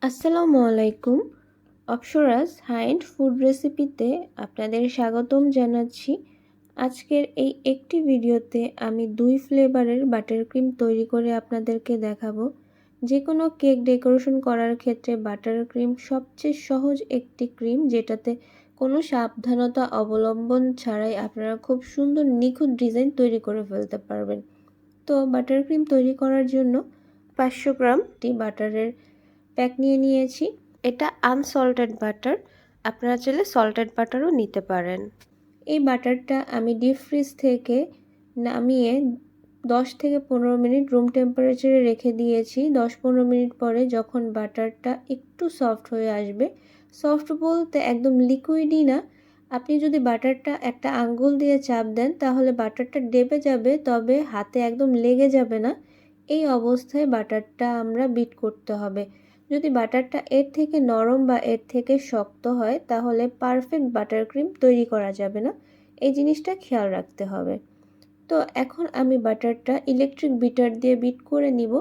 আসসালামু আলাইকুম। অপ্সরাস high-end food রেসিপিতে আপনাদের স্বাগতম জানাচ্ছি। আজকের এই একটি ভিডিওতে আমি 2 ফ্লেভারের বাটার ক্রিম তৈরি করে আপনাদেরকে দেখাবো। যে কোনো কেক ডেকোরেশন করার ক্ষেত্রে বাটার ক্রিম সবচেয়ে সহজ একটি ক্রিম, যেটাতে কোনো সাবধানতা অবলম্বন ছাড়াই আপনারা খুব সুন্দর নিখুঁত ডিজাইন তৈরি করে ফেলতে পারবেন। তো বাটার ক্রিম তৈরি করার জন্য 500 গ্রাম বাটারের প্যাক নিয়ে নিয়েছি। এটা আনসল্টেড বাটার, আপনারা চাইলে সল্টেড বাটারও নিতে পারেন। এই বাটারটা আমি ডিপ ফ্রিজ থেকে নামিয়ে 10 থেকে 15 মিনিট রুম টেম্পারেচারে রেখে দিয়েছি। 10-15 মিনিট পরে যখন বাটারটা একটু সফট হয়ে আসবে, সফট বলতে একদম লিকুইডই না, আপনি যদি বাটারটা একটা আঙ্গুল দিয়ে চাপ দেন তাহলে বাটারটা ডেবে যাবে, তবে হাতে একদম লেগে যাবে না। এই অবস্থায় বাটারটা আমরা বিট করতে হবে। যদি বাটারটা এর থেকে নরম বা এর থেকে শক্ত হয় তাহলে পারফেক্ট বাটার ক্রিম তৈরি করা যাবে না। এই জিনিসটা খেয়াল রাখতে হবে। তো এখন আমি বাটারটা ইলেকট্রিক বিটার দিয়ে বিট করে নিব।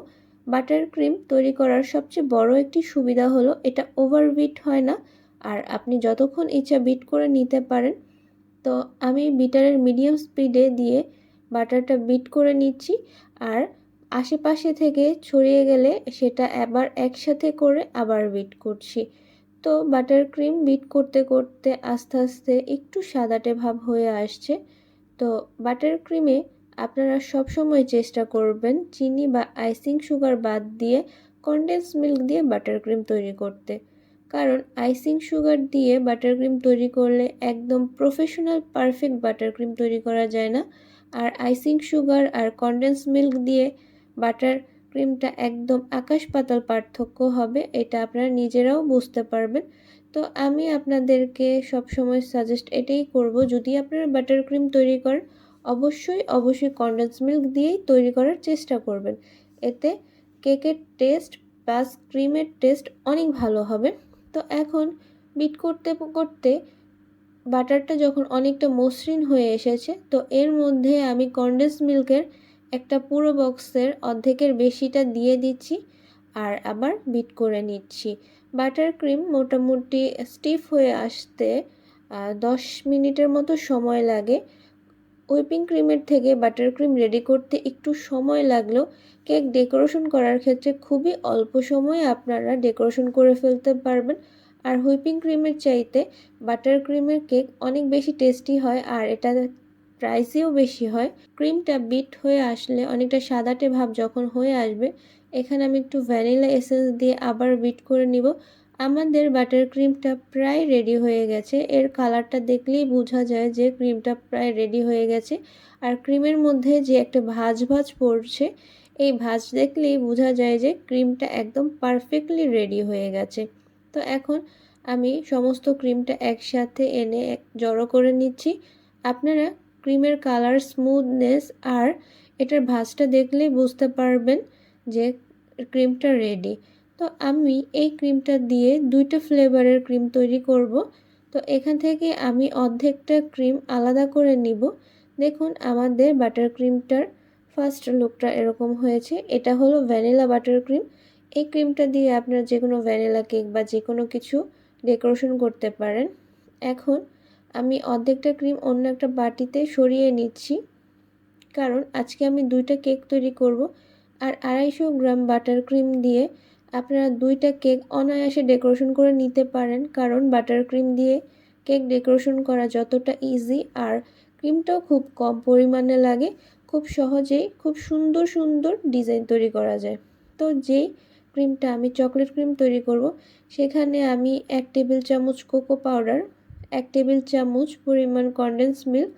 বাটার ক্রিম তৈরি করার সবচেয়ে বড় একটি সুবিধা হলো এটা ওভার বিট হয় না, আর আপনি যতক্ষণ ইচ্ছা বিট করে নিতে পারেন। তো আমি বিটারের মিডিয়াম স্পিডে দিয়ে বাটারটা বিট করে নিচ্ছি, আর আশেপাশে থেকে ছড়িয়ে গেলে সেটা আবার একসাথে করে আবার বিট করছি। তো বাটার ক্রিম বিট করতে করতে আস্তে আস্তে একটু সাদাটে ভাব হয়ে আসছে। তো বাটার ক্রিমে আপনারা সবসময় চেষ্টা করবেন চিনি বা আইসিং সুগার বাদ দিয়ে কনডেন্স মিল্ক দিয়ে বাটার ক্রিম তৈরি করতে, কারণ আইসিং সুগার দিয়ে বাটার ক্রিম তৈরি করলে একদম প্রফেশনাল পারফেক্ট বাটার ক্রিম তৈরি করা যায় না। আর আইসিং সুগার আর কনডেন্স মিল্ক দিয়ে বাটার ক্রিমটা একদম আকাশ পাতাল পার্থক্য হবে, এটা আপনারা নিজেরাও বুঝতে পারবেন। তো আমি আপনাদেরকে সবসময় সাজেস্ট এটাই করব, যদি আপনারা বাটার ক্রিম তৈরি করেন অবশ্যই কনডেন্স মিল্ক দিয়েই তৈরি করার চেষ্টা করবেন। এতে কেকের টেস্ট প্লাস ক্রিমের টেস্ট অনেক ভালো হবে। তো এখন বিট করতে করতে বাটারটা যখন অনেকটা মসৃণ হয়ে এসেছে, তো এর মধ্যে আমি কনডেন্স মিল্কের একটা পুরো বক্সের অর্ধেকের বেশিটা দিয়ে দিচ্ছি, আর আবার বিট করে নিচ্ছি। বাটার ক্রিম মোটামুটি স্টিফ হয়ে আসতে 10 মিনিটের মতো সময় লাগে। হুইপিং ক্রিমের থেকে বাটার ক্রিম রেডি করতে একটু সময় লাগলেও কেক ডেকোরেশন করার ক্ষেত্রে খুবই অল্প সময়ে আপনারা ডেকোরেশন করে ফেলতে পারবেন। আর হুইপিং ক্রিমের চাইতে বাটার ক্রিমের কেক অনেক বেশি টেস্টি হয়, আর এটা প্রাইসেও বেশি হয়। ক্রিমটা বিট হয়ে আসলে অনেকটা সাদাটে ভাব যখন হয়ে আসবে, এখানে আমি একটু ভ্যানিলা এসেন্স দিয়ে আবার বিট করে নিব। আমাদের বাটার ক্রিমটা প্রায় রেডি হয়ে গেছে। এর কালারটা দেখলেই বোঝা যায় যে ক্রিমটা প্রায় রেডি হয়ে গেছে। আর ক্রিমের মধ্যে যে একটা ভাঁজ ভাঁজ পড়ছে, এই ভাঁজ দেখলেই বোঝা যায় যে ক্রিমটা একদম পারফেক্টলি রেডি হয়ে গেছে। তো এখন আমি সমস্ত ক্রিমটা একসাথে এনে জড়ো করে নিচ্ছি। আপনারা ক্রিমের কালার, স্মুথনেস আর এটার ভাঁজটা দেখলেই বুঝতে পারবেন যে ক্রিমটা রেডি। তো আমি এই ক্রিমটা দিয়ে 2টা ফ্লেভারের ক্রিম তৈরি করব। তো এখান থেকে আমি অর্ধেকটা ক্রিম আলাদা করে নিব। দেখুন আমাদের বাটার ক্রিমটার ফার্স্ট লুকটা এরকম হয়েছে। এটা হলো ভ্যানিলা বাটার ক্রিম। এই ক্রিমটা দিয়ে আপনারা যে কোনো ভ্যানিলা কেক বা যে কোনো কিছু ডেকোরেশন করতে পারেন। এখন আমি অর্ধেকটা ক্রিম অন্য একটা বাটিতে সরিয়ে নিচ্ছি, কারণ আজকে আমি 2টা কেক তৈরি করব। আর 250 গ্রাম বাটার ক্রিম দিয়ে আপনারা 2টা কেক অনায়াসে ডেকোরেশন করে নিতে পারেন, কারণ বাটার ক্রিম দিয়ে কেক ডেকোরেশন করা যতটা ইজি, আর ক্রিমটাও খুব কম পরিমাণে লাগে, খুব সহজেই খুব সুন্দর সুন্দর ডিজাইন তৈরি করা যায়। তো যেই ক্রিমটা আমি চকলেট ক্রিম তৈরি করব, সেখানে আমি 1 টেবিল চামচ কোকো পাউডার, 1 টেবিল চামচ পরিমাণ কনডেন্স মিল্ক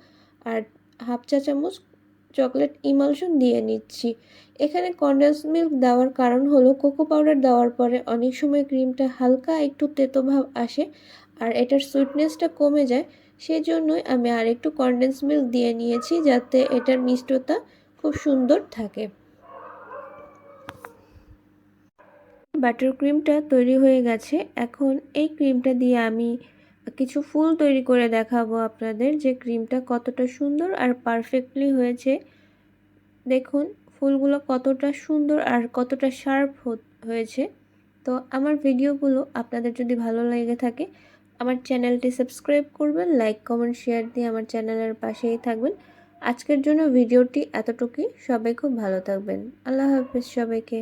আর হাফ চা চামচ চকলেট ইমালশন দিয়ে নিচ্ছি। এখানে কনডেন্স মিল্ক দেওয়ার কারণ হলো কোকো পাউডার দেওয়ার পরে অনেক সময় ক্রিমটা হালকা একটু তেতো ভাব আসে, আর এটার সুইটনেসটা কমে যায়। সেজন্যই আমি আর একটু কনডেন্স মিল্ক দিয়ে নিয়েছি, যাতে এটার মিষ্টতা খুব সুন্দর থাকে। বাটার ক্রিমটা তৈরি হয়ে গেছে। এখন এই ক্রিমটা দিয়ে আমি কিছু ফুল তৈরি করে দেখাবো আপনাদের, যে ক্রিমটা কতটা সুন্দর আর পারফেক্টলি হয়েছে। দেখুন ফুলগুলো কতটা সুন্দর আর কতটা শার্প হয়েছে। তো আমার ভিডিওগুলো আপনাদের যদি ভালো লেগে থাকে আমার চ্যানেলটি সাবস্ক্রাইব করবেন, লাইক কমেন্ট শেয়ার দিয়ে আমার চ্যানেলের পাশেই থাকবেন। আজকের জন্য ভিডিওটি এতটুকুই। সবাই খুব ভালো থাকবেন। আল্লাহ হাফেজ সবাইকে।